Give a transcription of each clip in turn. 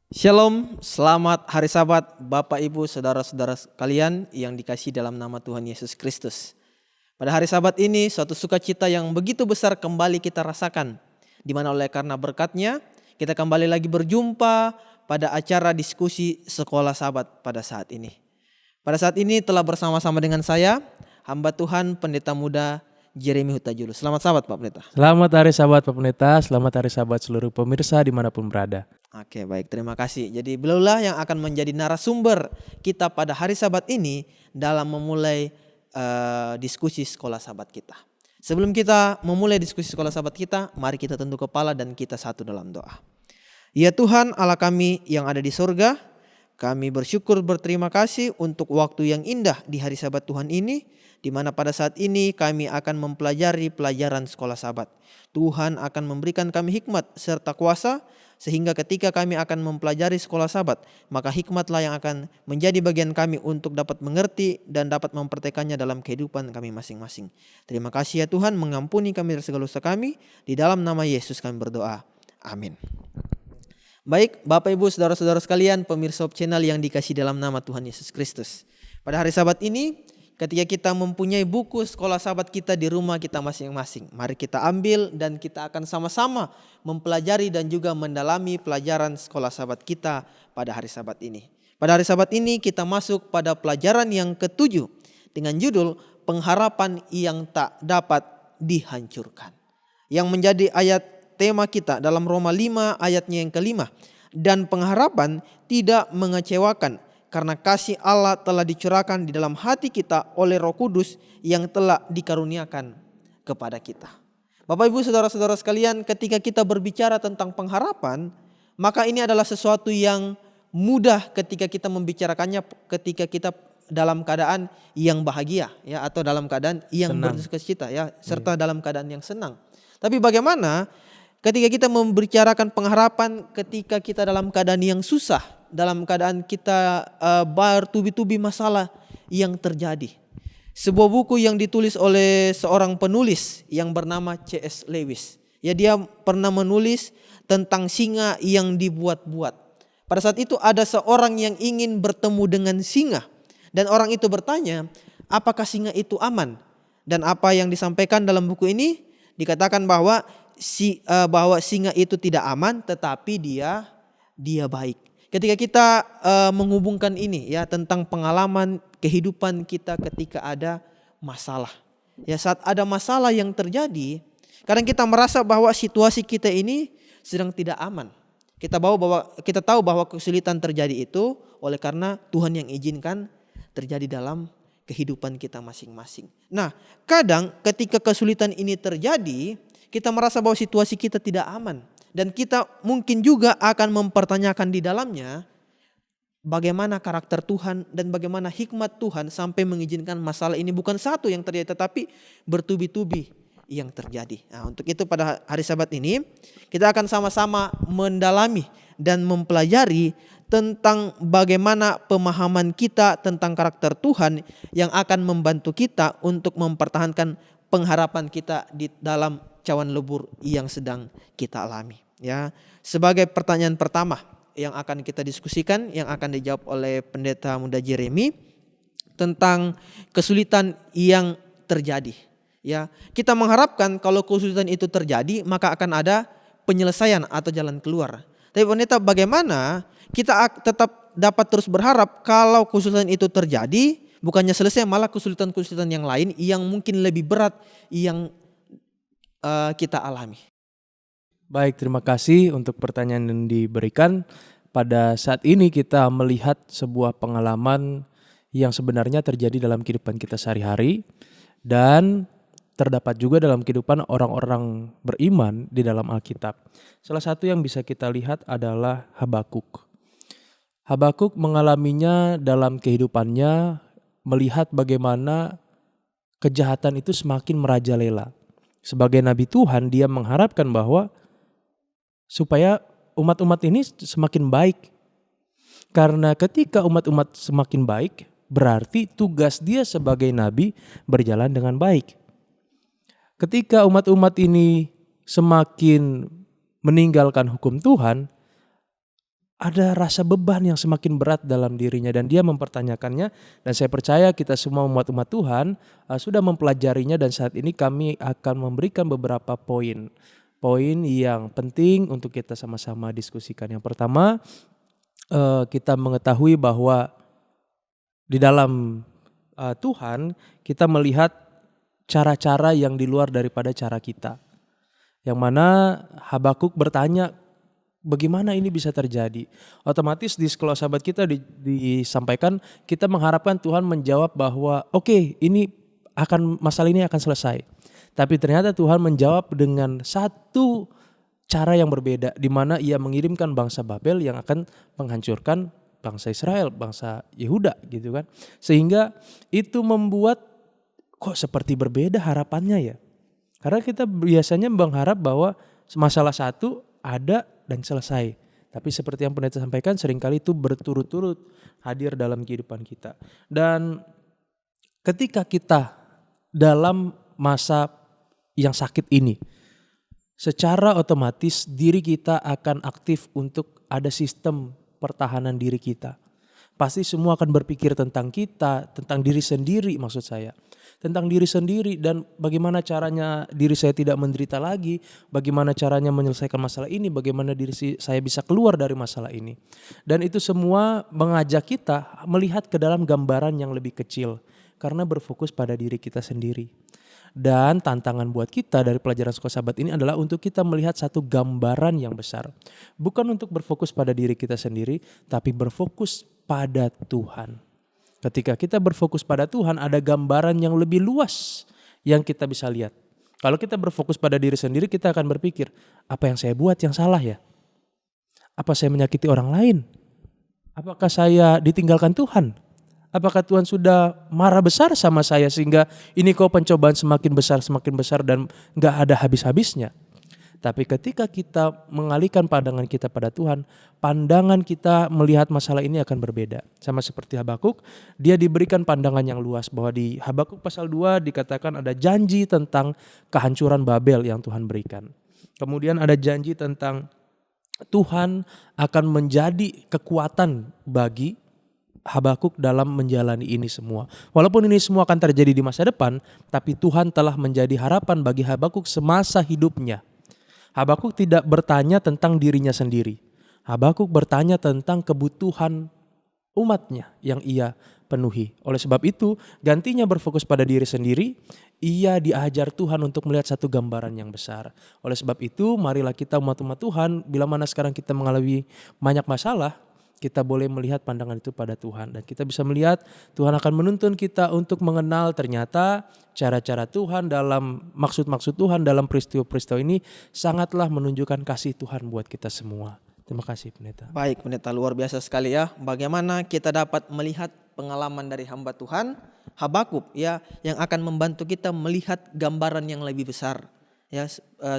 Shalom, selamat hari Sabat Bapak Ibu Saudara-saudara sekalian yang dikasihi dalam nama Tuhan Yesus Kristus. Pada hari Sabat ini suatu sukacita yang begitu besar kembali kita rasakan, di mana oleh karena berkat-Nya kita kembali lagi berjumpa pada acara diskusi sekolah Sabat pada saat ini. Pada saat ini telah bersama-sama dengan saya, hamba Tuhan Pendeta Muda Jeremy Hutajulu. Selamat Sabat Pak Pendeta. Selamat hari Sabat Pak Pendeta, selamat hari Sabat seluruh pemirsa dimanapun berada. Oke, baik, terima kasih. Jadi beliaulah yang akan menjadi narasumber kita pada hari Sabat ini dalam memulai diskusi sekolah Sabat kita. Sebelum kita memulai diskusi sekolah Sabat kita, mari kita tunduk kepala dan kita satu dalam doa. Ya Tuhan Allah kami yang ada di sorga, kami bersyukur berterima kasih untuk waktu yang indah di hari Sabat Tuhan ini, di mana pada saat ini kami akan mempelajari pelajaran sekolah Sabat. Tuhan akan memberikan kami hikmat serta kuasa, sehingga ketika kami akan mempelajari sekolah Sabat, maka hikmatlah yang akan menjadi bagian kami untuk dapat mengerti dan dapat mempraktekannya dalam kehidupan kami masing-masing. Terima kasih ya Tuhan, mengampuni kami dari segala dosa kami. Di dalam nama Yesus kami berdoa. Amin. Baik, Bapak Ibu Saudara-saudara sekalian, pemirsa channel yang dikasihi dalam nama Tuhan Yesus Kristus. Pada hari Sabat ini, ketika kita mempunyai buku sekolah Sabat kita di rumah kita masing-masing, mari kita ambil dan kita akan sama-sama mempelajari dan juga mendalami pelajaran sekolah Sabat kita pada hari Sabat ini. Pada hari Sabat ini kita masuk pada pelajaran yang ke-7 dengan judul pengharapan yang tak dapat dihancurkan. Yang menjadi ayat tema kita dalam Roma 5 ayatnya yang ke-5. Dan pengharapan tidak mengecewakan, karena kasih Allah telah dicurahkan di dalam hati kita oleh Roh Kudus yang telah dikaruniakan kepada kita. Bapak Ibu Saudara-saudara sekalian, ketika kita berbicara tentang pengharapan, maka ini adalah sesuatu yang mudah ketika kita membicarakannya ketika kita dalam keadaan yang bahagia ya, atau dalam keadaan yang bersukacita ya, serta dalam keadaan yang senang. Tapi bagaimana ketika kita membicarakan pengharapan ketika kita dalam keadaan yang susah, dalam keadaan kita bertubi-tubi masalah yang terjadi. Sebuah buku yang ditulis oleh seorang penulis yang bernama C.S. Lewis. Ya, dia pernah menulis tentang singa yang dibuat-buat. Pada saat itu ada seorang yang ingin bertemu dengan singa. Dan orang itu bertanya, apakah singa itu aman? Dan apa yang disampaikan dalam buku ini dikatakan bahwa singa itu tidak aman, tetapi dia baik. Ketika kita menghubungkan ini ya tentang pengalaman kehidupan kita ketika ada masalah. Ya, saat ada masalah yang terjadi, kadang kita merasa bahwa situasi kita ini sedang tidak aman. Kita tahu bahwa kesulitan terjadi itu oleh karena Tuhan yang izinkan terjadi dalam kehidupan kita masing-masing. Nah, kadang ketika kesulitan ini terjadi, kita merasa bahwa situasi kita tidak aman. Dan kita mungkin juga akan mempertanyakan di dalamnya bagaimana karakter Tuhan dan bagaimana hikmat Tuhan sampai mengizinkan masalah ini bukan satu yang terjadi tetapi bertubi-tubi yang terjadi. Nah, untuk itu pada hari Sabat ini kita akan sama-sama mendalami dan mempelajari tentang bagaimana pemahaman kita tentang karakter Tuhan yang akan membantu kita untuk mempertahankan pengharapan kita di dalam cawan lebur yang sedang kita alami. Ya, sebagai pertanyaan pertama yang akan kita diskusikan, yang akan dijawab oleh Pendeta Muda Jeremy tentang kesulitan yang terjadi. Ya, kita mengharapkan kalau kesulitan itu terjadi maka akan ada penyelesaian atau jalan keluar. Tapi Pendeta, bagaimana kita tetap dapat terus berharap kalau kesulitan itu terjadi, bukannya selesai malah kesulitan-kesulitan yang lain yang mungkin lebih berat yang kita alami. Baik, terima kasih untuk pertanyaan yang diberikan. Pada saat ini kita melihat sebuah pengalaman yang sebenarnya terjadi dalam kehidupan kita sehari-hari dan terdapat juga dalam kehidupan orang-orang beriman di dalam Alkitab. Salah satu yang bisa kita lihat adalah Habakuk. Habakuk mengalaminya dalam kehidupannya, melihat bagaimana kejahatan itu semakin merajalela. Sebagai nabi Tuhan, dia mengharapkan bahwa supaya umat-umat ini semakin baik. Karena ketika umat-umat semakin baik, berarti tugas dia sebagai nabi berjalan dengan baik. Ketika umat-umat ini semakin meninggalkan hukum Tuhan, ada rasa beban yang semakin berat dalam dirinya dan dia mempertanyakannya, dan saya percaya kita semua umat Tuhan sudah mempelajarinya, dan saat ini kami akan memberikan beberapa poin yang penting untuk kita sama-sama diskusikan. Yang pertama, kita mengetahui bahwa di dalam Tuhan kita melihat cara-cara yang di luar daripada cara kita. Yang mana Habakuk bertanya, bagaimana ini bisa terjadi? Otomatis di sekolah sahabat kita disampaikan, kita mengharapkan Tuhan menjawab bahwa oke, masalah ini akan selesai. Tapi ternyata Tuhan menjawab dengan satu cara yang berbeda, di mana Ia mengirimkan bangsa Babel yang akan menghancurkan bangsa Israel, bangsa Yehuda gitu kan. Sehingga itu membuat kok seperti berbeda harapannya ya. Karena kita biasanya mengharap bahwa masalah satu ada dan selesai. Tapi seperti yang pendeta sampaikan, seringkali itu berturut-turut hadir dalam kehidupan kita. Dan ketika kita dalam masa yang sakit ini, secara otomatis diri kita akan aktif untuk ada sistem pertahanan diri kita. Pasti semua akan berpikir tentang kita, tentang diri sendiri maksud saya. Tentang diri sendiri dan bagaimana caranya diri saya tidak menderita lagi, bagaimana caranya menyelesaikan masalah ini, bagaimana diri saya bisa keluar dari masalah ini. Dan itu semua mengajak kita melihat ke dalam gambaran yang lebih kecil karena berfokus pada diri kita sendiri. Dan tantangan buat kita dari pelajaran sekolah sahabat ini adalah untuk kita melihat satu gambaran yang besar. Bukan untuk berfokus pada diri kita sendiri, tapi berfokus pada Tuhan. Ketika kita berfokus pada Tuhan, ada gambaran yang lebih luas yang kita bisa lihat. Kalau kita berfokus pada diri sendiri, kita akan berpikir, apa yang saya buat yang salah ya? Apa saya menyakiti orang lain? Apakah saya ditinggalkan Tuhan? Apakah Tuhan sudah marah besar sama saya sehingga ini kok pencobaan semakin besar dan gak ada habis-habisnya? Tapi ketika kita mengalihkan pandangan kita pada Tuhan, pandangan kita melihat masalah ini akan berbeda. Sama seperti Habakuk, dia diberikan pandangan yang luas bahwa di Habakuk pasal 2 dikatakan ada janji tentang kehancuran Babel yang Tuhan berikan. Kemudian ada janji tentang Tuhan akan menjadi kekuatan bagi Habakuk dalam menjalani ini semua. Walaupun ini semua akan terjadi di masa depan, tapi Tuhan telah menjadi harapan bagi Habakuk semasa hidupnya. Habakuk tidak bertanya tentang dirinya sendiri. Habakuk bertanya tentang kebutuhan umatnya yang ia penuhi. Oleh sebab itu, gantinya berfokus pada diri sendiri, ia diajar Tuhan untuk melihat satu gambaran yang besar. Oleh sebab itu, marilah kita umat-umat Tuhan, bila mana sekarang kita mengalami banyak masalah, kita boleh melihat pandangan itu pada Tuhan. Dan kita bisa melihat Tuhan akan menuntun kita untuk mengenal ternyata cara-cara Tuhan dalam maksud-maksud Tuhan dalam peristiwa-peristiwa ini sangatlah menunjukkan kasih Tuhan buat kita semua. Terima kasih pendeta. Baik pendeta, luar biasa sekali ya. Bagaimana kita dapat melihat pengalaman dari hamba Tuhan Habakuk ya, yang akan membantu kita melihat gambaran yang lebih besar. Ya,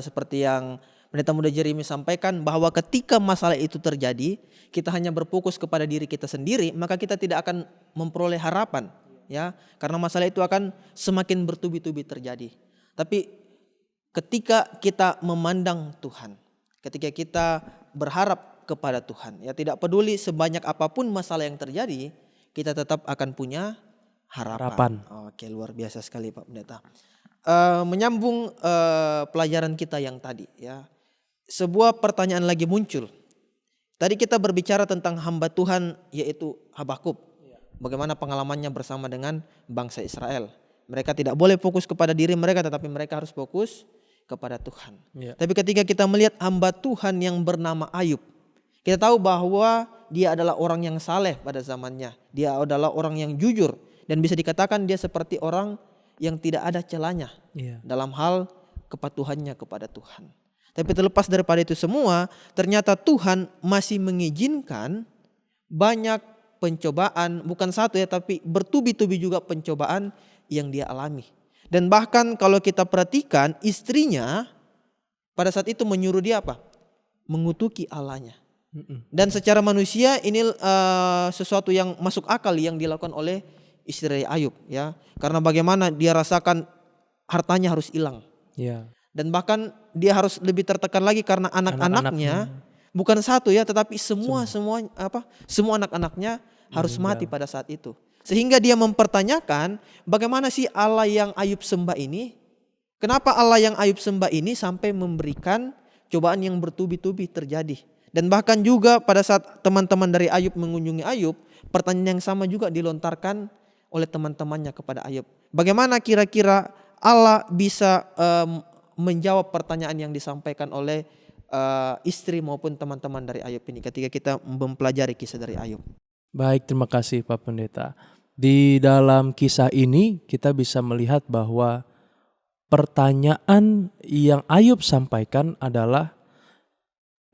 seperti yang pendeta muda Jeremy sampaikan bahwa ketika masalah itu terjadi, kita hanya berfokus kepada diri kita sendiri, maka kita tidak akan memperoleh harapan, ya, karena masalah itu akan semakin bertubi-tubi terjadi. Tapi ketika kita memandang Tuhan, ketika kita berharap kepada Tuhan, ya, tidak peduli sebanyak apapun masalah yang terjadi, kita tetap akan punya harapan. Oke, luar biasa sekali Pak Pendeta. Menyambung pelajaran kita yang tadi, ya. Sebuah pertanyaan lagi muncul. Tadi kita berbicara tentang hamba Tuhan yaitu Habakuk. Bagaimana pengalamannya bersama dengan bangsa Israel. Mereka tidak boleh fokus kepada diri mereka, tetapi mereka harus fokus kepada Tuhan. Tapi ketika kita melihat hamba Tuhan yang bernama Ayub, kita tahu bahwa dia adalah orang yang saleh pada zamannya. Dia adalah orang yang jujur. Dan bisa dikatakan dia seperti orang yang tidak ada celanya dalam hal kepatuhannya kepada Tuhan. Tapi terlepas daripada itu semua, ternyata Tuhan masih mengizinkan banyak pencobaan, bukan satu ya, tapi bertubi-tubi juga pencobaan yang dia alami. Dan bahkan kalau kita perhatikan, istrinya pada saat itu menyuruh dia apa? Mengutuki Allahnya. Dan secara manusia ini sesuatu yang masuk akal yang dilakukan oleh istri Ayub, ya. Karena bagaimana dia rasakan hartanya harus hilang. Dan bahkan dia harus lebih tertekan lagi karena anak-anaknya Bukan satu ya, tetapi semua anak-anaknya harus mati pada saat itu. Sehingga dia mempertanyakan bagaimana sih Allah yang Ayub sembah ini, kenapa Allah yang Ayub sembah ini sampai memberikan cobaan yang bertubi-tubi terjadi. Dan bahkan juga pada saat teman-teman dari Ayub mengunjungi Ayub, pertanyaan yang sama juga dilontarkan oleh teman-temannya kepada Ayub. Bagaimana kira-kira Allah bisa menjawab pertanyaan yang disampaikan oleh istri maupun teman-teman dari Ayub ini ketika kita mempelajari kisah dari Ayub. Baik, terima kasih Pak Pendeta. Di dalam kisah ini kita bisa melihat bahwa pertanyaan yang Ayub sampaikan adalah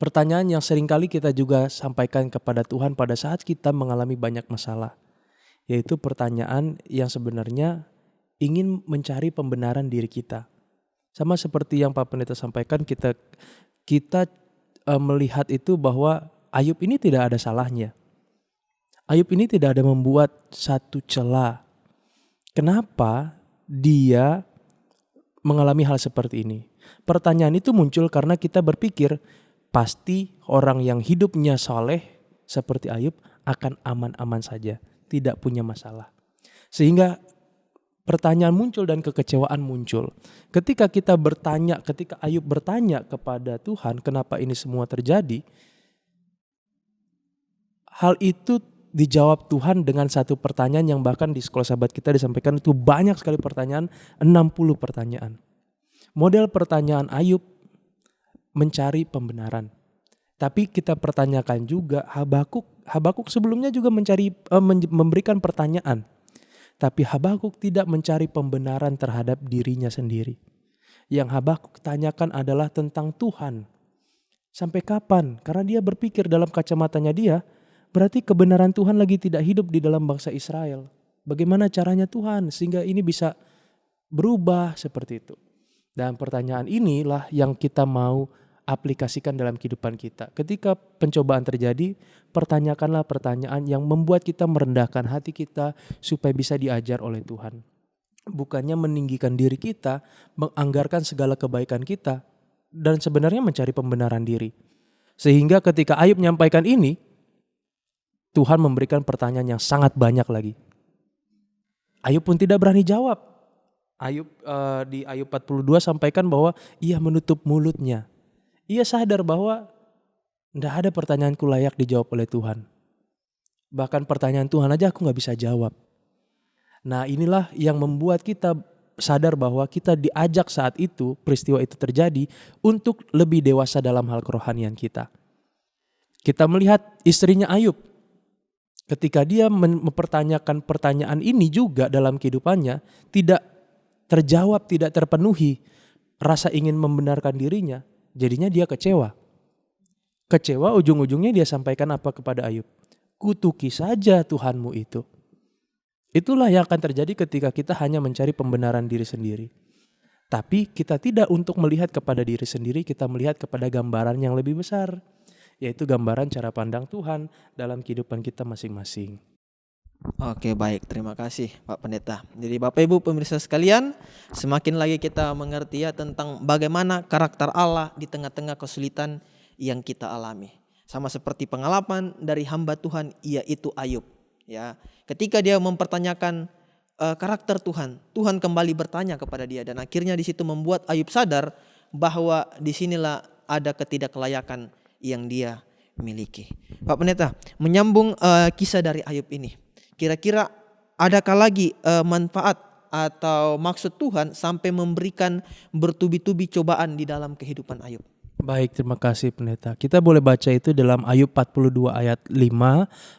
pertanyaan yang seringkali kita juga sampaikan kepada Tuhan pada saat kita mengalami banyak masalah. Yaitu pertanyaan yang sebenarnya ingin mencari pembenaran diri kita. Sama seperti yang Pak Pendeta sampaikan, kita melihat itu bahwa Ayub ini tidak ada salahnya. Ayub ini tidak ada membuat satu celah. Kenapa dia mengalami hal seperti ini? Pertanyaan itu muncul karena kita berpikir pasti orang yang hidupnya soleh seperti Ayub akan aman-aman saja, tidak punya masalah. Sehingga pertanyaan muncul dan kekecewaan muncul. Ketika Ayub bertanya kepada Tuhan kenapa ini semua terjadi, hal itu dijawab Tuhan dengan satu pertanyaan yang bahkan di sekolah sahabat kita disampaikan itu banyak sekali pertanyaan, 60 pertanyaan. Model pertanyaan Ayub mencari pembenaran. Tapi kita pertanyakan juga Habakuk sebelumnya juga memberikan pertanyaan. Tapi Habakuk tidak mencari pembenaran terhadap dirinya sendiri. Yang Habakuk tanyakan adalah tentang Tuhan. Sampai kapan? Karena dia berpikir dalam kacamatanya dia, berarti kebenaran Tuhan lagi tidak hidup di dalam bangsa Israel. Bagaimana caranya Tuhan sehingga ini bisa berubah seperti itu. Dan pertanyaan inilah yang kita mau aplikasikan dalam kehidupan kita. Ketika pencobaan terjadi, pertanyakanlah pertanyaan yang membuat kita merendahkan hati kita supaya bisa diajar oleh Tuhan. Bukannya meninggikan diri kita, menganggarkan segala kebaikan kita, dan sebenarnya mencari pembenaran diri. Sehingga ketika Ayub menyampaikan ini, Tuhan memberikan pertanyaan yang sangat banyak lagi. Ayub pun tidak berani jawab. Di Ayub 42 sampaikan bahwa ia menutup mulutnya. Ia sadar bahwa tidak ada pertanyaanku layak dijawab oleh Tuhan. Bahkan pertanyaan Tuhan aja aku gak bisa jawab. Nah inilah yang membuat kita sadar bahwa kita diajak saat itu, peristiwa itu terjadi untuk lebih dewasa dalam hal kerohanian kita. Kita melihat istrinya Ayub. Ketika dia mempertanyakan pertanyaan ini juga dalam kehidupannya, tidak terjawab, tidak terpenuhi rasa ingin membenarkan dirinya, jadinya dia kecewa. Kecewa ujung-ujungnya dia sampaikan apa kepada Ayub? Kutuki saja Tuhanmu itu. Itulah yang akan terjadi ketika kita hanya mencari pembenaran diri sendiri. Tapi kita tidak untuk melihat kepada diri sendiri, kita melihat kepada gambaran yang lebih besar. Yaitu gambaran cara pandang Tuhan dalam kehidupan kita masing-masing. Oke, baik, terima kasih Pak Pendeta. Jadi Bapak Ibu pemirsa sekalian, semakin lagi kita mengerti ya tentang bagaimana karakter Allah di tengah-tengah kesulitan yang kita alami. Sama seperti pengalaman dari hamba Tuhan yaitu Ayub. Ya, ketika dia mempertanyakan karakter Tuhan, Tuhan kembali bertanya kepada dia dan akhirnya di situ membuat Ayub sadar bahwa disinilah ada ketidaklayakan yang dia miliki. Pak Pendeta, menyambung kisah dari Ayub ini. Kira-kira adakah lagi manfaat atau maksud Tuhan sampai memberikan bertubi-tubi cobaan di dalam kehidupan Ayub? Baik, terima kasih Pendeta. Kita boleh baca itu dalam Ayub 42 ayat 5.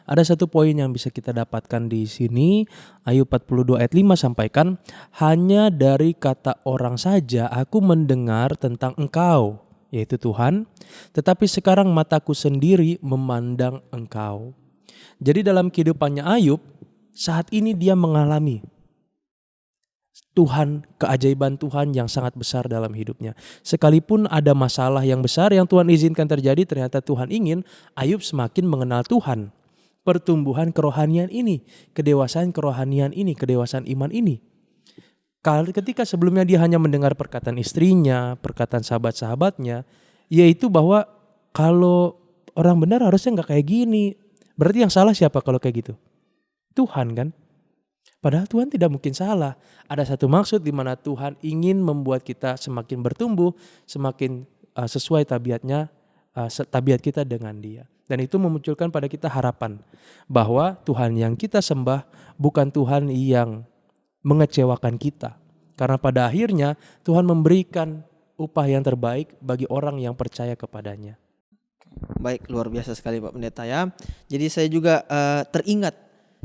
Ada satu poin yang bisa kita dapatkan di sini. Ayub 42 ayat 5 sampaikan, hanya dari kata orang saja aku mendengar tentang Engkau, yaitu Tuhan, tetapi sekarang mataku sendiri memandang Engkau. Jadi dalam kehidupannya Ayub, saat ini dia mengalami Tuhan, keajaiban Tuhan yang sangat besar dalam hidupnya. Sekalipun ada masalah yang besar yang Tuhan izinkan terjadi, ternyata Tuhan ingin Ayub semakin mengenal Tuhan. Pertumbuhan kerohanian ini, kedewasaan kerohanian ini, kedewasaan iman ini. Ketika sebelumnya dia hanya mendengar perkataan istrinya, perkataan sahabat-sahabatnya, yaitu bahwa kalau orang benar harusnya nggak kayak gini. Berarti yang salah siapa kalau kayak gitu? Tuhan kan? Padahal Tuhan tidak mungkin salah. Ada satu maksud di mana Tuhan ingin membuat kita semakin bertumbuh, semakin sesuai tabiatnya, tabiat kita dengan Dia. Dan itu memunculkan pada kita harapan bahwa Tuhan yang kita sembah bukan Tuhan yang mengecewakan kita. Karena pada akhirnya Tuhan memberikan upah yang terbaik bagi orang yang percaya kepadanya. Baik, luar biasa sekali Pak Pendeta ya. Jadi saya juga teringat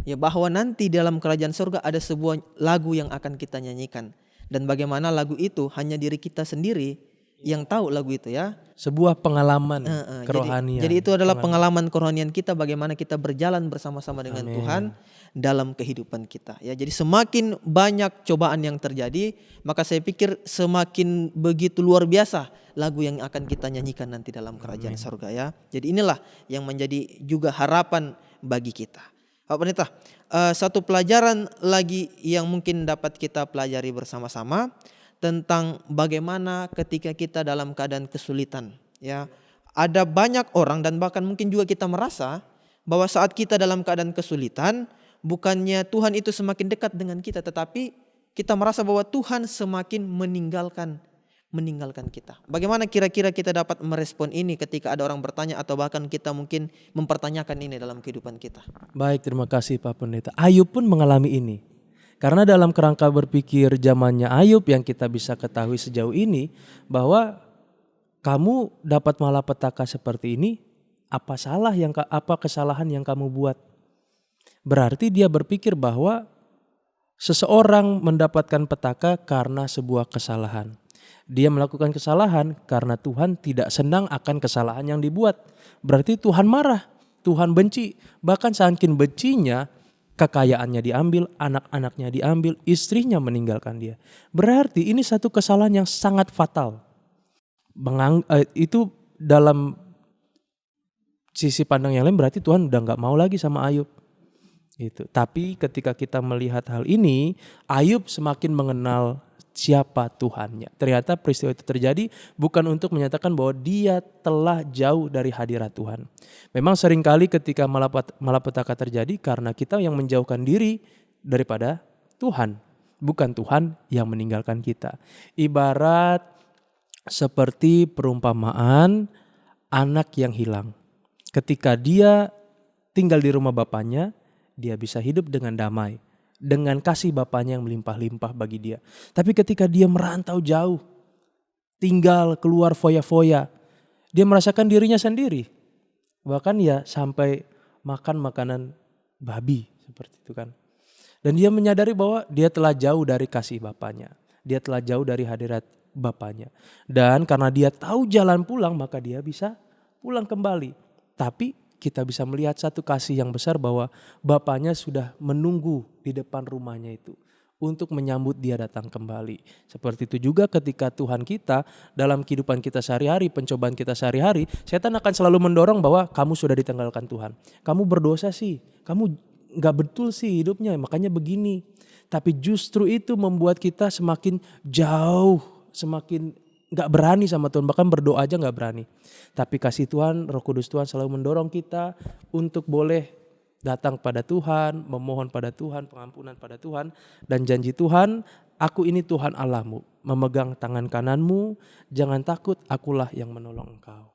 ya bahwa nanti dalam kerajaan surga ada sebuah lagu yang akan kita nyanyikan. Dan bagaimana lagu itu hanya diri kita sendiri yang tahu lagu itu ya. Sebuah pengalaman kerohanian. Jadi itu adalah pengalaman kerohanian kita, bagaimana kita berjalan bersama-sama dengan Tuhan dalam kehidupan kita. Ya, jadi semakin banyak cobaan yang terjadi, maka saya pikir semakin begitu luar biasa lagu yang akan kita nyanyikan nanti dalam kerajaan surga ya. Jadi inilah yang menjadi juga harapan bagi kita. Pak Pendeta, satu pelajaran lagi yang mungkin dapat kita pelajari bersama-sama tentang bagaimana ketika kita dalam keadaan kesulitan ya. Ada banyak orang dan bahkan mungkin juga kita merasa bahwa saat kita dalam keadaan kesulitan, bukannya Tuhan itu semakin dekat dengan kita, tetapi kita merasa bahwa Tuhan semakin meninggalkan kita. Bagaimana kira-kira kita dapat merespon ini ketika ada orang bertanya atau bahkan kita mungkin mempertanyakan ini dalam kehidupan kita? Baik, terima kasih Pak Pendeta. Ayub pun mengalami ini. Karena dalam kerangka berpikir zamannya Ayub yang kita bisa ketahui sejauh ini, bahwa kamu dapat malapetaka seperti ini, apa kesalahan yang kamu buat? Berarti dia berpikir bahwa seseorang mendapatkan petaka karena sebuah kesalahan. Dia melakukan kesalahan karena Tuhan tidak senang akan kesalahan yang dibuat. Berarti Tuhan marah, Tuhan benci. Bahkan saking bencinya, kekayaannya diambil, anak-anaknya diambil, istrinya meninggalkan dia. Berarti ini satu kesalahan yang sangat fatal. Itu dalam sisi pandang yang lain berarti Tuhan udah gak mau lagi sama Ayub. Itu. Tapi ketika kita melihat hal ini, Ayub semakin mengenal siapa Tuhannya. Ternyata peristiwa itu terjadi bukan untuk menyatakan bahwa dia telah jauh dari hadirat Tuhan. Memang seringkali ketika malapetaka terjadi karena kita yang menjauhkan diri daripada Tuhan. Bukan Tuhan yang meninggalkan kita. Ibarat seperti perumpamaan anak yang hilang. Ketika dia tinggal di rumah bapaknya, dia bisa hidup dengan damai. Dengan kasih bapaknya yang melimpah-limpah bagi dia. Tapi ketika dia merantau jauh, tinggal keluar foya-foya, dia merasakan dirinya sendiri. Bahkan ya sampai makan makanan babi seperti itu kan. Dan dia menyadari bahwa dia telah jauh dari kasih bapaknya. Dia telah jauh dari hadirat bapaknya. Dan karena dia tahu jalan pulang, maka dia bisa pulang kembali. Tapi kita bisa melihat satu kasih yang besar bahwa bapaknya sudah menunggu di depan rumahnya itu untuk menyambut dia datang kembali. Seperti itu juga ketika Tuhan kita dalam kehidupan kita sehari-hari, pencobaan kita sehari-hari, setan akan selalu mendorong bahwa kamu sudah ditinggalkan Tuhan. Kamu berdosa sih, kamu gak betul sih hidupnya, makanya begini. Tapi justru itu membuat kita semakin jauh, semakin gak berani sama Tuhan, bahkan berdoa aja gak berani. Tapi kasih Tuhan, Roh Kudus Tuhan selalu mendorong kita untuk boleh datang pada Tuhan, memohon pada Tuhan, pengampunan pada Tuhan. Dan janji Tuhan, aku ini Tuhan Allahmu, memegang tangan kananmu, jangan takut, akulah yang menolong engkau.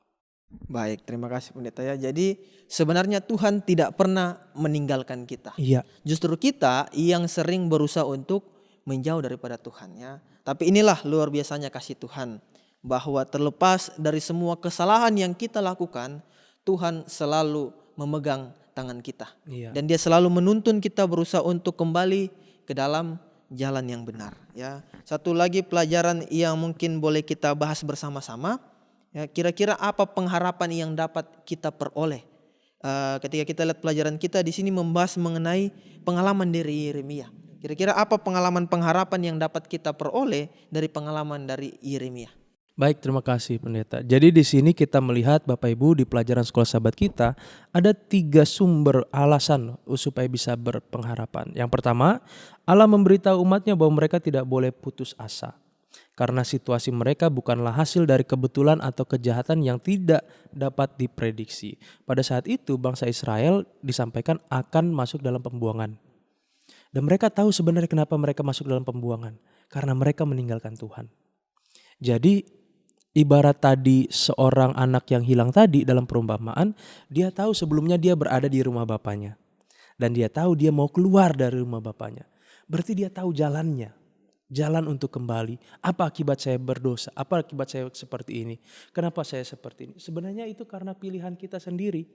Baik, terima kasih Pendeta ya. Jadi sebenarnya Tuhan tidak pernah meninggalkan kita. Iya. Justru kita yang sering berusaha untuk menjauh daripada Tuhan ya. Tapi inilah luar biasanya kasih Tuhan. Bahwa terlepas dari semua kesalahan yang kita lakukan, Tuhan selalu memegang tangan kita. Iya. Dan dia selalu menuntun kita berusaha untuk kembali ke dalam jalan yang benar. Ya, satu lagi pelajaran yang mungkin boleh kita bahas bersama-sama. Ya, kira-kira apa pengharapan yang dapat kita peroleh? Ketika kita lihat pelajaran kita di sini membahas mengenai pengalaman dari Yeremia. Kira-kira apa pengalaman pengharapan yang dapat kita peroleh dari pengalaman dari Yeremia? Baik, terima kasih Pendeta. Jadi di sini kita melihat Bapak Ibu di pelajaran sekolah sahabat kita ada 3 sumber alasan supaya bisa berpengharapan. Yang pertama, Allah memberitahu umatnya bahwa mereka tidak boleh putus asa. Karena situasi mereka bukanlah hasil dari kebetulan atau kejahatan yang tidak dapat diprediksi. Pada saat itu bangsa Israel disampaikan akan masuk dalam pembuangan. Dan mereka tahu sebenarnya kenapa mereka masuk dalam pembuangan. Karena mereka meninggalkan Tuhan. Jadi ibarat tadi seorang anak yang hilang tadi dalam perumpamaan, dia tahu sebelumnya dia berada di rumah bapaknya. Dan dia tahu dia mau keluar dari rumah bapaknya. Berarti dia tahu jalannya. Jalan untuk kembali. Apa akibat saya berdosa? Apa akibat saya seperti ini? Kenapa saya seperti ini? Sebenarnya itu karena pilihan kita sendiri.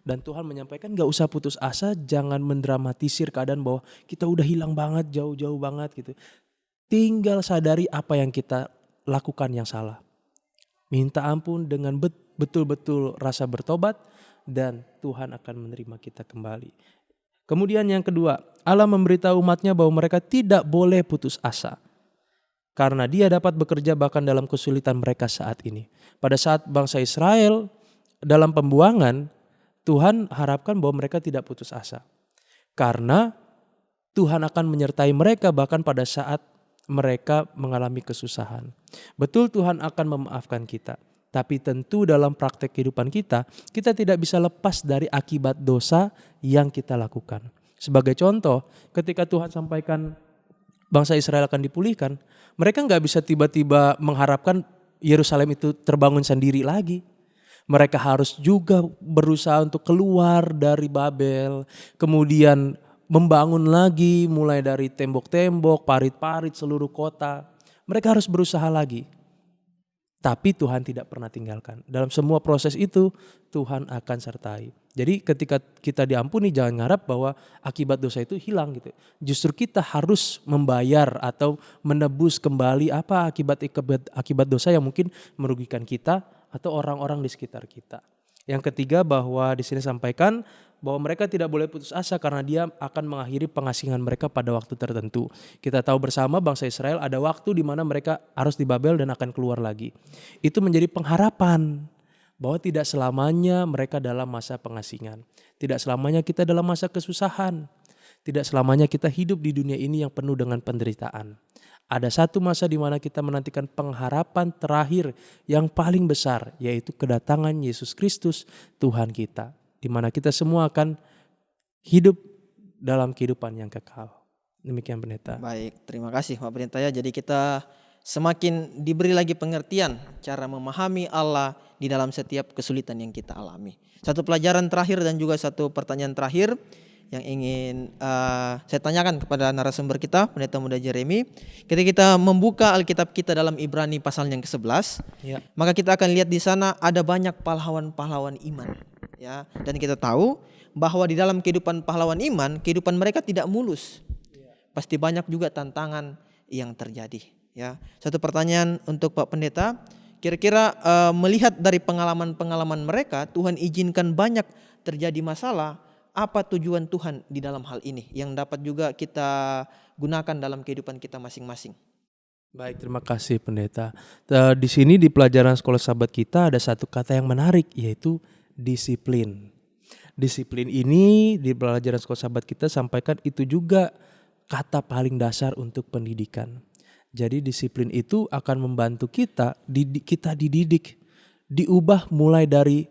Dan Tuhan menyampaikan gak usah putus asa. Jangan mendramatisir keadaan bahwa kita udah hilang banget, jauh-jauh banget gitu. Tinggal sadari apa yang kita lakukan yang salah. Minta ampun dengan betul-betul rasa bertobat. Dan Tuhan akan menerima kita kembali. Kemudian yang kedua, Allah memberitahu umatnya bahwa mereka tidak boleh putus asa. Karena dia dapat bekerja bahkan dalam kesulitan mereka saat ini. Pada saat bangsa Israel dalam pembuangan, Tuhan harapkan bahwa mereka tidak putus asa. Karena Tuhan akan menyertai mereka bahkan pada saat mereka mengalami kesusahan. Betul Tuhan akan memaafkan kita. Tapi tentu dalam praktek kehidupan kita tidak bisa lepas dari akibat dosa yang kita lakukan. Sebagai contoh, ketika Tuhan sampaikan bangsa Israel akan dipulihkan, mereka nggak bisa tiba-tiba mengharapkan Yerusalem itu terbangun sendiri lagi. Mereka harus juga berusaha untuk keluar dari Babel, kemudian membangun lagi mulai dari tembok-tembok, parit-parit seluruh kota. Mereka harus berusaha lagi. Tapi Tuhan tidak pernah tinggalkan. Dalam semua proses itu Tuhan akan sertai. Jadi ketika kita diampuni jangan ngarap bahwa akibat dosa itu hilang gitu. Justru kita harus membayar atau menebus kembali apa akibat dosa yang mungkin merugikan kita atau orang-orang di sekitar kita. Yang ketiga bahwa di sini sampaikan bahwa mereka tidak boleh putus asa karena dia akan mengakhiri pengasihan mereka pada waktu tertentu. Kita tahu bersama bangsa Israel ada waktu di mana mereka harus di Babel dan akan keluar lagi. Itu menjadi pengharapan bahwa tidak selamanya mereka dalam masa pengasingan. Tidak selamanya kita dalam masa kesusahan. Tidak selamanya kita hidup di dunia ini yang penuh dengan penderitaan. Ada satu masa di mana kita menantikan pengharapan terakhir yang paling besar, yaitu kedatangan Yesus Kristus Tuhan kita. Di mana kita semua akan hidup dalam kehidupan yang kekal. Demikian pendeta. Baik, terima kasih Pak Pendeta ya. Jadi kita semakin diberi lagi pengertian cara memahami Allah di dalam setiap kesulitan yang kita alami. Satu pelajaran terakhir dan juga satu pertanyaan terakhir yang ingin saya tanyakan kepada narasumber kita, Pendeta Muda Jeremy. Ketika kita membuka Alkitab kita dalam Ibrani pasal yang ke-11, Ya. maka kita akan lihat di sana ada banyak pahlawan-pahlawan iman. Ya, dan kita tahu bahwa di dalam kehidupan pahlawan iman, kehidupan mereka tidak mulus. Pasti banyak juga tantangan yang terjadi. Ya, satu pertanyaan untuk Pak Pendeta, kira-kira melihat dari pengalaman-pengalaman mereka, Tuhan izinkan banyak terjadi masalah. Apa tujuan Tuhan di dalam hal ini yang dapat juga kita gunakan dalam kehidupan kita masing-masing? Baik, terima kasih pendeta. Di sini di pelajaran sekolah sahabat kita ada satu kata yang menarik, yaitu disiplin. Disiplin ini di pelajaran sekolah sahabat kita sampaikan itu juga kata paling dasar untuk pendidikan. Jadi disiplin itu akan membantu kita dididik, diubah mulai dari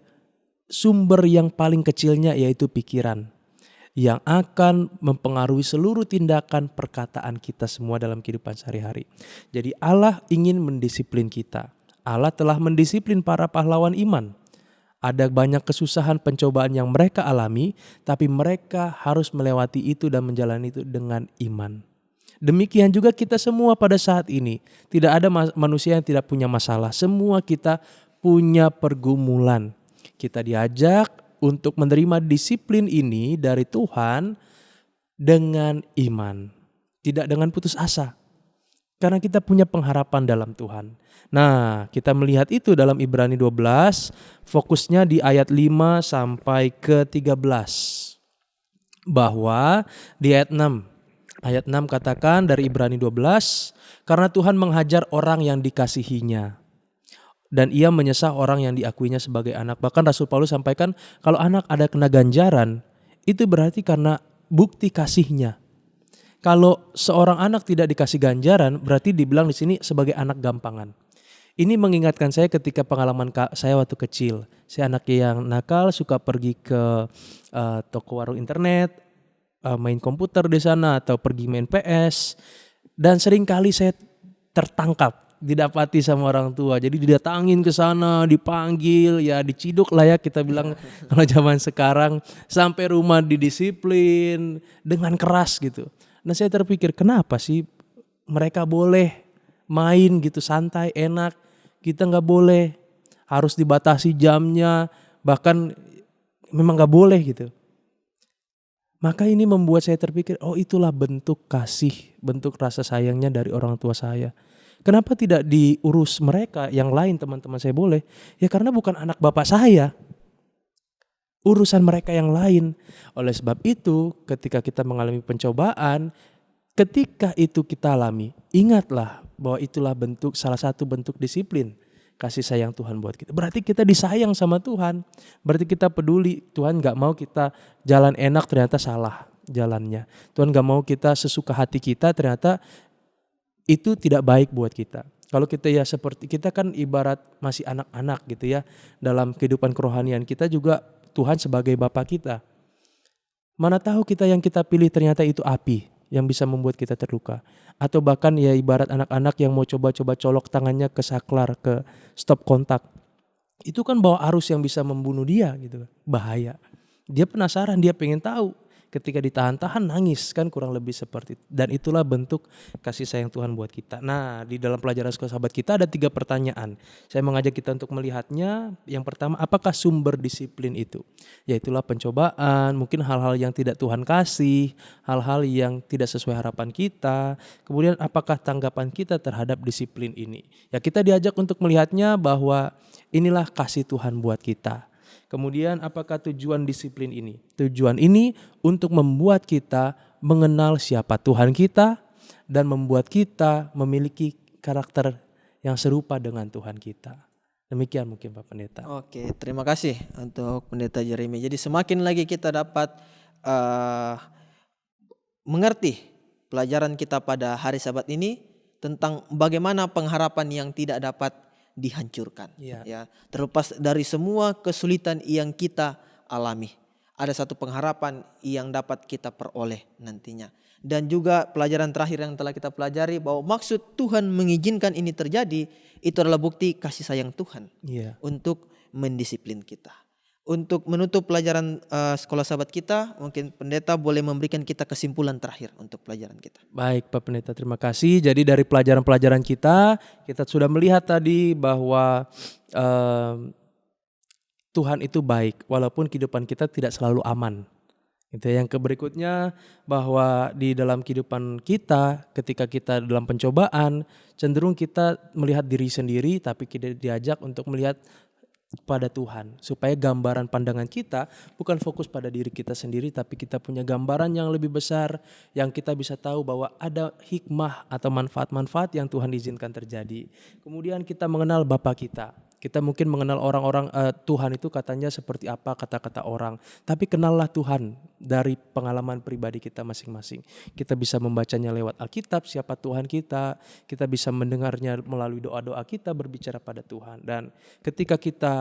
sumber yang paling kecilnya yaitu pikiran. Yang akan mempengaruhi seluruh tindakan perkataan kita semua dalam kehidupan sehari-hari. Jadi Allah ingin mendisiplin kita. Allah telah mendisiplin para pahlawan iman. Ada banyak kesusahan pencobaan yang mereka alami, tapi mereka harus melewati itu dan menjalani itu dengan iman. Demikian juga kita semua pada saat ini. Tidak ada manusia yang tidak punya masalah. Semua kita punya pergumulan. Kita diajak untuk menerima disiplin ini dari Tuhan dengan iman. Tidak dengan putus asa. Karena kita punya pengharapan dalam Tuhan. Nah, kita melihat itu dalam Ibrani 12, fokusnya di ayat 5 sampai ke 13. Bahwa di ayat 6. Ayat 6 katakan dari Ibrani 12, karena Tuhan menghajar orang yang dikasihinya. Dan ia menyesah orang yang diakuinya sebagai anak. Bahkan Rasul Paulus sampaikan kalau anak ada kena ganjaran, itu berarti karena bukti kasihnya. Kalau seorang anak tidak dikasih ganjaran, berarti dibilang di sini sebagai anak gampangan. Ini mengingatkan saya ketika pengalaman saya waktu kecil. Saya anak yang nakal, suka pergi ke toko warung internet, main komputer di sana atau pergi main PS. Dan seringkali saya tertangkap, didapati sama orang tua. Jadi didatangin ke sana, dipanggil, ya diciduk lah ya kita bilang kalau zaman sekarang, sampai rumah didisiplin dengan keras gitu. Nah saya terpikir, kenapa sih mereka boleh main gitu santai, enak, kita nggak boleh, harus dibatasi jamnya, bahkan memang nggak boleh gitu. Maka ini membuat saya terpikir, oh itulah bentuk kasih, bentuk rasa sayangnya dari orang tua saya. Kenapa tidak diurus mereka yang lain, teman-teman saya boleh? Ya karena bukan anak bapak saya. Urusan mereka yang lain. Oleh sebab itu, ketika kita mengalami pencobaan, ketika itu kita alami, ingatlah bahwa itulah salah satu bentuk disiplin kasih sayang Tuhan buat kita. Berarti kita disayang sama Tuhan. Berarti kita peduli. Tuhan gak mau kita jalan enak ternyata salah jalannya. Tuhan gak mau kita sesuka hati kita ternyata itu tidak baik buat kita. Kalau kita ya seperti kita kan ibarat masih anak-anak gitu ya. Dalam kehidupan kerohanian kita juga Tuhan sebagai Bapa kita. Mana tahu kita yang kita pilih ternyata itu api yang bisa membuat kita terluka. Atau bahkan ya ibarat anak-anak yang mau coba-coba colok tangannya ke saklar, ke stop kontak. Itu kan bawa arus yang bisa membunuh dia gitu. Bahaya. Dia penasaran, dia pengen tahu. Ketika ditahan-tahan nangis, kan kurang lebih seperti itu. Dan itulah bentuk kasih sayang Tuhan buat kita. Nah, di dalam pelajaran sekolah sahabat kita ada 3 pertanyaan. Saya mengajak kita untuk melihatnya. Yang pertama, apakah sumber disiplin itu? Yaitulah pencobaan, mungkin hal-hal yang tidak Tuhan kasih, hal-hal yang tidak sesuai harapan kita. Kemudian apakah tanggapan kita terhadap disiplin ini? Ya kita diajak untuk melihatnya bahwa inilah kasih Tuhan buat kita. Kemudian apakah tujuan disiplin ini? Tujuan ini untuk membuat kita mengenal siapa Tuhan kita dan membuat kita memiliki karakter yang serupa dengan Tuhan kita. Demikian mungkin Pak Pendeta. Oke, terima kasih untuk Pendeta Jeremy. Jadi semakin lagi kita dapat mengerti pelajaran kita pada hari Sabat ini tentang bagaimana pengharapan yang tidak dapat dihancurkan. Ya, terlepas dari semua kesulitan yang kita alami, ada satu pengharapan yang dapat kita peroleh nantinya. Dan juga pelajaran terakhir yang telah kita pelajari bahwa maksud Tuhan mengizinkan ini terjadi itu adalah bukti kasih sayang Tuhan untuk mendisiplin kita. Untuk menutup pelajaran sekolah sahabat kita, mungkin pendeta boleh memberikan kita kesimpulan terakhir untuk pelajaran kita. Baik Pak Pendeta, terima kasih. Jadi dari pelajaran-pelajaran kita sudah melihat tadi bahwa Tuhan itu baik walaupun kehidupan kita tidak selalu aman. Itu yang berikutnya, bahwa di dalam kehidupan kita ketika kita dalam pencobaan cenderung kita melihat diri sendiri, tapi kita diajak untuk melihat pada Tuhan, supaya gambaran pandangan kita bukan fokus pada diri kita sendiri, tapi kita punya gambaran yang lebih besar, yang kita bisa tahu bahwa ada hikmah atau manfaat-manfaat yang Tuhan izinkan terjadi. Kemudian kita mengenal Bapa kita. Kita mungkin mengenal orang-orang, Tuhan itu katanya seperti apa kata-kata orang. Tapi kenallah Tuhan dari pengalaman pribadi kita masing-masing. Kita bisa membacanya lewat Alkitab, siapa Tuhan kita. Kita bisa mendengarnya melalui doa-doa kita berbicara pada Tuhan. Dan ketika kita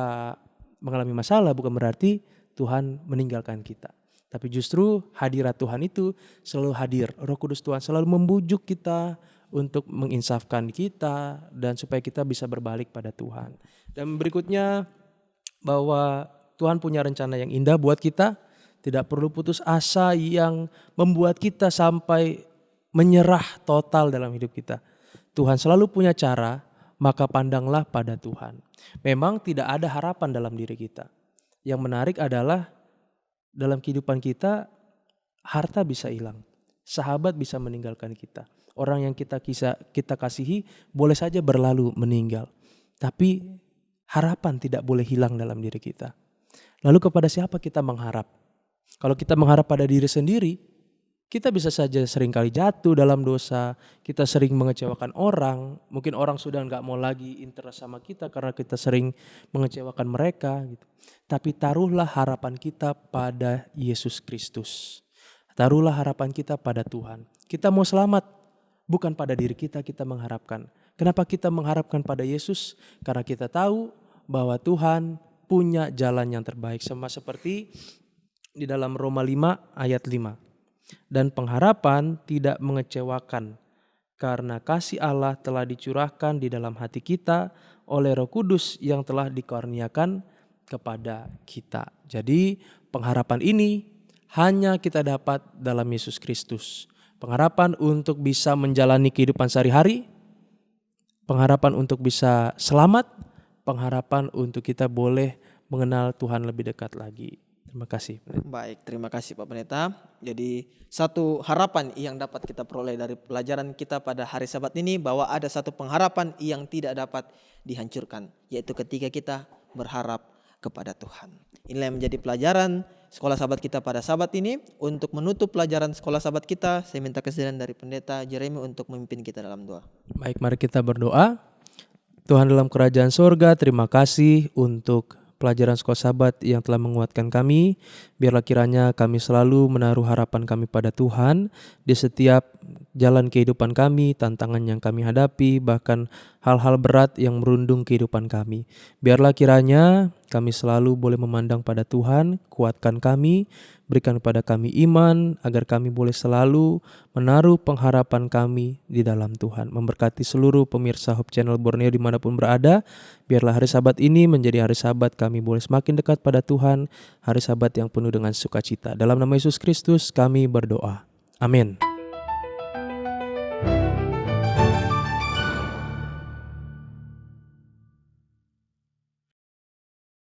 mengalami masalah bukan berarti Tuhan meninggalkan kita. Tapi justru hadirat Tuhan itu selalu hadir. Roh Kudus Tuhan selalu membujuk kita untuk menginsafkan kita dan supaya kita bisa berbalik pada Tuhan. Dan berikutnya bahwa Tuhan punya rencana yang indah buat kita, tidak perlu putus asa yang membuat kita sampai menyerah total dalam hidup kita. Tuhan selalu punya cara, maka pandanglah pada Tuhan. Memang tidak ada harapan dalam diri kita. Yang menarik adalah dalam kehidupan kita harta bisa hilang, sahabat bisa meninggalkan kita. Orang yang kita kasihi boleh saja berlalu meninggal. Tapi harapan tidak boleh hilang dalam diri kita. Lalu kepada siapa kita mengharap? Kalau kita mengharap pada diri sendiri, kita bisa saja seringkali jatuh dalam dosa. Kita sering mengecewakan orang. Mungkin orang sudah gak mau lagi interest sama kita karena kita sering mengecewakan mereka. Gitu. Tapi taruhlah harapan kita pada Yesus Kristus. Taruhlah harapan kita pada Tuhan. Kita mau selamat, bukan pada diri kita mengharapkan. Kenapa kita mengharapkan pada Yesus? Karena kita tahu bahwa Tuhan punya jalan yang terbaik. Sama seperti di dalam Roma 5 ayat 5. Dan pengharapan tidak mengecewakan, karena kasih Allah telah dicurahkan di dalam hati kita oleh Roh Kudus yang telah dikaruniakan kepada kita. Jadi pengharapan ini hanya kita dapat dalam Yesus Kristus. Pengharapan untuk bisa menjalani kehidupan sehari-hari, pengharapan untuk bisa selamat, pengharapan untuk kita boleh mengenal Tuhan lebih dekat lagi. Terima kasih. Baik, terima kasih Pak Pendeta. Jadi satu harapan yang dapat kita peroleh dari pelajaran kita pada hari Sabat ini, bahwa ada satu pengharapan yang tidak dapat dihancurkan, yaitu ketika kita berharap kepada Tuhan. Inilah yang menjadi pelajaran sekolah Sabat kita pada Sabat ini. Untuk menutup pelajaran sekolah Sabat kita, saya minta kesediaan dari Pendeta Jeremy untuk memimpin kita dalam doa. Baik, mari kita berdoa. Tuhan dalam kerajaan sorga, terima kasih untuk pelajaran sekolah Sabat yang telah menguatkan kami. Biarlah kiranya kami selalu menaruh harapan kami pada Tuhan di setiap jalan kehidupan kami, tantangan yang kami hadapi, bahkan hal-hal berat yang merundung kehidupan kami. Biarlah kiranya kami selalu boleh memandang pada Tuhan, kuatkan kami, berikan kepada kami iman, agar kami boleh selalu menaruh pengharapan kami di dalam Tuhan. Memberkati seluruh pemirsa Hope Channel Borneo dimanapun berada. Biarlah hari Sabat ini menjadi hari Sabat kami boleh semakin dekat pada Tuhan, hari Sabat yang penuh dengan sukacita. Dalam nama Yesus Kristus kami berdoa. Amin.